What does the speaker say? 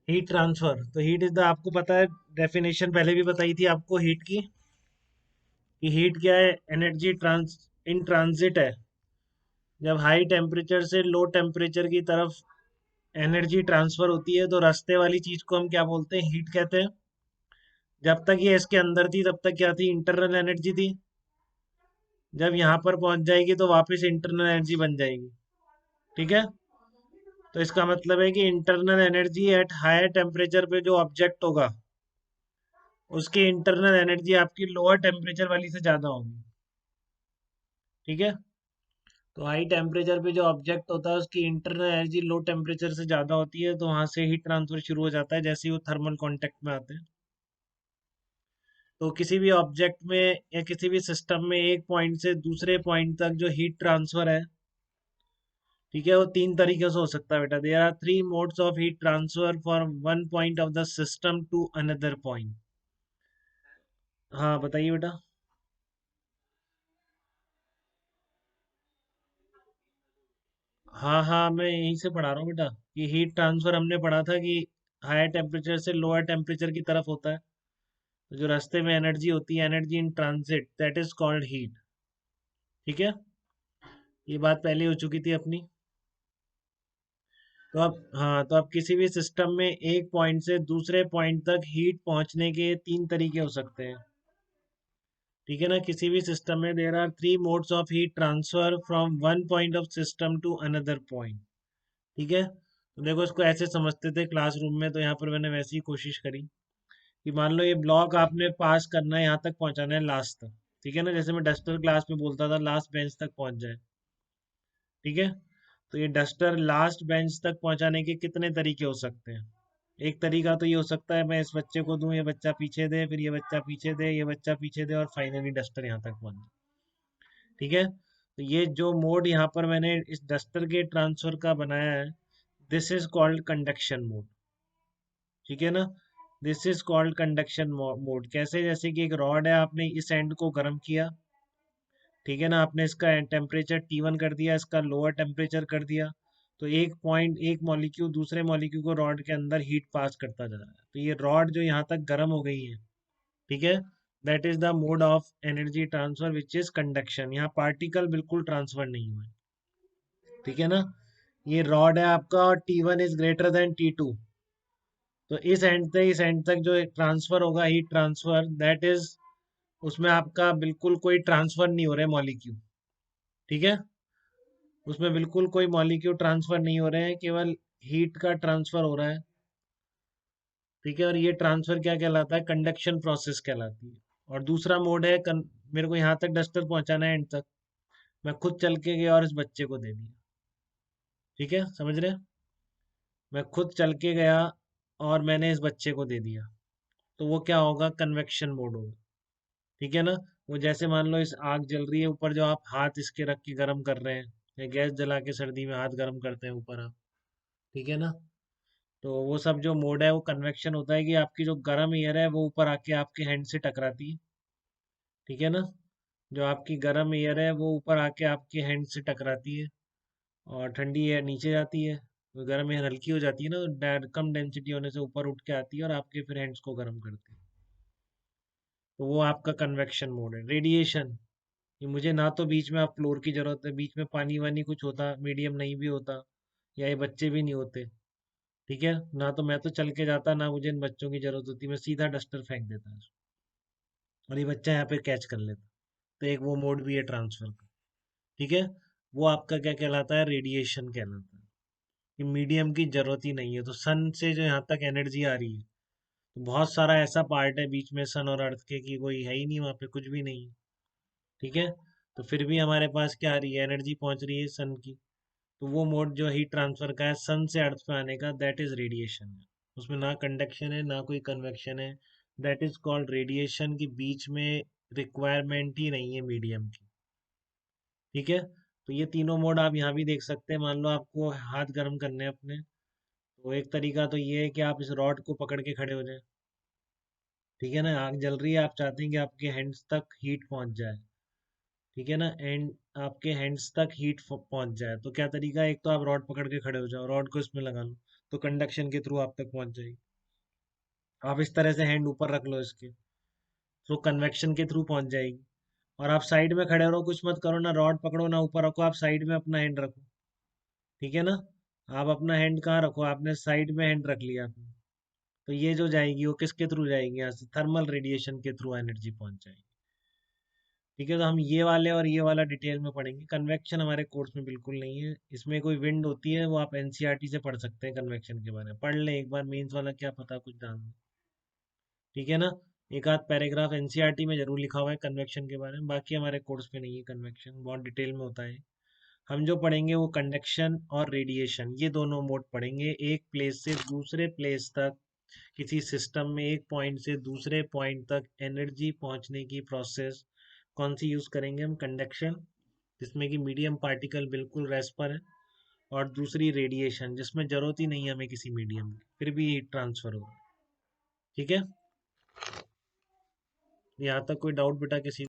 Heat transfer, तो heat is the, आपको पता है डेफिनेशन पहले भी बताई थी आपको हीट की, कि हीट क्या है, एनर्जी ट्रांस इन ट्रांजिट है। जब हाई टेम्परेचर से लो टेम्परेचर की तरफ एनर्जी ट्रांसफर होती है तो रास्ते वाली चीज को हम क्या बोलते हैं, हीट कहते हैं। जब तक ये इसके अंदर थी तब तक क्या थी, इंटरनल एनर्जी थी। जब यहाँ पर पहुंच जाएगी तो वापस इंटरनल एनर्जी बन जाएगी। ठीक है। तो इसका मतलब है कि internal energy at higher temperature पे जो ऑब्जेक्ट होगा, उसकी इंटरनल एनर्जी आपकी लोअर टेम्परेचर वाली से ज्यादा होगी। ठीक है। तो हाई टेम्परेचर पे जो ऑब्जेक्ट होता है उसकी इंटरनल एनर्जी लो टेम्परेचर से ज्यादा होती है, तो वहां से हीट ट्रांसफर शुरू हो जाता है जैसे ही वो थर्मल कांटेक्ट में आते हैं। तो किसी भी ऑब्जेक्ट में या किसी भी सिस्टम में एक पॉइंट से दूसरे पॉइंट तक जो हीट ट्रांसफर है, ठीक है, वो तीन तरीके से हो सकता है बेटा। There are three modes of heat transfer from one point of the system to another point. हाँ बताइए बेटा। हाँ हाँ, मैं यहीं से पढ़ा रहा हूँ बेटा, कि हीट ट्रांसफर हमने पढ़ा था कि हायर टेम्परेचर से लोअर टेम्परेचर की तरफ होता है। तो जो रास्ते में एनर्जी होती है, energy in transit, that is called heat. ठीक है। ये बात पहले हो चुकी थी अपनी। तो अब हाँ, तो अब किसी भी सिस्टम में एक पॉइंट से दूसरे पॉइंट तक हीट पहुंचने के तीन तरीके हो सकते हैं। ठीक है ना, किसी भी सिस्टम में there are three modes of heat transfer from one point of system to another point. ठीक है। तो देखो, इसको ऐसे समझते थे क्लासरूम में, तो यहाँ पर मैंने वैसी ही कोशिश करी कि मान लो ये ब्लॉक आपने पास करना है, यहाँ तक पहुँचाना है लास्ट तक। ठीक है ना, जैसे मैं डस्टर क्लास में बोलता था लास्ट बेंच तक पहुँच जाए। ठीक है। तो ये डस्टर लास्ट बेंच तक पहुँचाने के कितने तरीके हो सकते हैं। एक तरीका तो ये हो सकता है, मैं इस बच्चे को दूं, ये बच्चा पीछे दे, फिर ये बच्चा पीछे दे, ये बच्चा पीछे दे, और फाइनली डस्टर यहाँ तक पहुंच जाए। ठीक है। तो ये जो मोड यहाँ पर मैंने इस डस्टर के ट्रांसफर का बनाया है, this is called conduction mode. ठीक है ना। This is called conduction mode. कैसे, जैसे कि एक रॉड है, आपने इस एंड को गर्म किया। ठीक है ना, आपने इसका टेम्परेचर T1 कर दिया, इसका लोअर टेम्परेचर कर दिया। तो एक पॉइंट, एक मॉलिक्यूल दूसरे मॉलिक्यूल को रॉड के अंदर हीट पास करता जा रहा है, तो ये रॉड जो यहाँ तक गर्म हो गई है, ठीक है, that is the mode of energy transfer which is conduction. यहाँ पार्टिकल बिल्कुल ट्रांसफर नहीं हुए। ठीक है ना। ये रॉड है आपका और T1 is greater than T2। तो इस एंड से इस एंड तक जो ट्रांसफर होगा, हीट ट्रांसफर, दैट इज, उसमें आपका बिल्कुल कोई ट्रांसफर नहीं हो रहा है मॉलिक्यूल। ठीक है। उसमें बिल्कुल कोई मॉलिक्यूल ट्रांसफर नहीं हो रहे हैं, केवल हीट का ट्रांसफर हो रहा है। ठीक है। और ये ट्रांसफर क्या कहलाता है, कंडक्शन प्रोसेस कहलाती है। और दूसरा मोड है मेरे को यहाँ तक डस्टर पहुंचाना है एंड तक, मैं खुद चल के गया और इस बच्चे को दे दिया। ठीक है, समझ रहे हैं? मैं खुद चल के गया और मैंने इस बच्चे को दे दिया, तो वो क्या होगा, कन्वेक्शन मोड होगा। ठीक है ना। वो जैसे मान लो इस आग जल रही है ऊपर, जो आप हाथ इसके रख के गर्म कर रहे हैं, या गैस जला के सर्दी में हाथ गर्म करते हैं ऊपर आप। ठीक है ना। तो वो सब जो मोड है वो कन्वेक्शन होता है, कि आपकी जो गर्म एयर है वो ऊपर आके आपके हैंड से टकराती है। ठीक है ना। जो आपकी गर्म एयर है वो ऊपर आके आपके हैंड से टकराती है, और ठंडी एयर नीचे जाती है। तो गर्म एयर हल्की हो जाती है ना, तो कम डेंसिटी होने से ऊपर उठ के आती है और आपके फिर हैंड्स को गर्म करती है। तो वो आपका कन्वेक्शन मोड है। रेडिएशन, ये मुझे ना तो बीच में आप फ्लोर की जरूरत है, बीच में पानी वानी कुछ होता, मीडियम नहीं भी होता, या ये बच्चे भी नहीं होते। ठीक है ना, तो मैं तो चल के जाता ना, मुझे इन बच्चों की जरूरत होती, मैं सीधा डस्टर फेंक देता और ये बच्चा यहाँ पे कैच कर लेता। तो एक वो मोड भी है ट्रांसफर का। ठीक है। वो आपका क्या कहलाता है, रेडिएशन कहलाता है, कि मीडियम की जरूरत ही नहीं है। तो सन से जो यहाँ तक एनर्जी आ रही है, तो बहुत सारा ऐसा पार्ट है बीच में सन और अर्थ के, कि कोई है ही नहीं वहाँ पे, कुछ भी नहीं है। ठीक है। तो फिर भी हमारे पास क्या आ रही है, एनर्जी पहुंच रही है सन की। तो वो मोड जो हीट ट्रांसफर का है सन से अर्थ पे आने का, दैट इज रेडिएशन है। उसमें ना कंडक्शन है ना कोई कन्वेक्शन है, दैट इज कॉल्ड रेडिएशन। की बीच में रिक्वायरमेंट ही नहीं है मीडियम की। ठीक है। तो ये तीनों मोड आप यहाँ भी देख सकते हैं। मान लो आपको हाथ गर्म करने हैं अपने, तो एक तरीका तो ये है कि आप इस रॉड को पकड़ के खड़े हो जाए। ठीक है ना, आग जल रही है, आप चाहते हैं कि आपके हैंड्स तक हीट पहुंच जाए। ठीक है ना, एंड आपके हैंड्स तक हीट पहुंच जाए, तो क्या तरीका है, एक तो आप रॉड पकड़ के खड़े हो जाओ, रॉड को इसमें लगा लो, तो कंडक्शन के थ्रू आप तक पहुंच जाएगी। आप इस तरह से हैंड ऊपर रख लो इसके, तो कन्वेक्शन के थ्रू पहुंच जाएगी। और आप साइड में खड़े रहो, कुछ मत करो, ना रॉड पकड़ो ना ऊपर रखो, आप साइड में अपना हैंड रखो। ठीक है ना? आप अपना हैंड कहाँ रखो, आपने साइड में हैंड रख लिया आपने। तो ये जो जाएगी वो किसके थ्रू जाएगी, यहाँ से थर्मल रेडिएशन के थ्रू एनर्जी पहुंच जाएगी। ठीक है, तो हम ये वाले और ये वाला डिटेल में पढ़ेंगे। कन्वेक्शन हमारे कोर्स में बिल्कुल नहीं है, इसमें कोई विंड होती है वो आप एनसीईआरटी से पढ़ सकते हैं। कन्वेक्शन के बारे में पढ़ लें एक बार, मेंस वाला क्या पता कुछ जान लें। ठीक है ना? एक आध पैराग्राफ एनसीईआरटी में जरूर लिखा हुआ है कन्वेक्शन के बारे में, बाकी हमारे कोर्स में नहीं है। कन्वेक्शन बहुत डिटेल में होता है। हम जो पढ़ेंगे वो कंडक्शन और रेडिएशन, ये दोनों मोड पढ़ेंगे। एक प्लेस से दूसरे प्लेस तक, किसी सिस्टम में एक पॉइंट से दूसरे पॉइंट तक एनर्जी पहुंचने की प्रोसेस कौन सी यूज करेंगे हम, कंडक्शन, जिसमें कि मीडियम पार्टिकल बिल्कुल रेस्ट पर है, और दूसरी रेडिएशन, जिसमें जरूरत ही नहीं है हमें किसी मीडियम की, फिर भी हीट ट्रांसफर होगा। ठीक है? यहाँ तक कोई डाउट बेटा किसी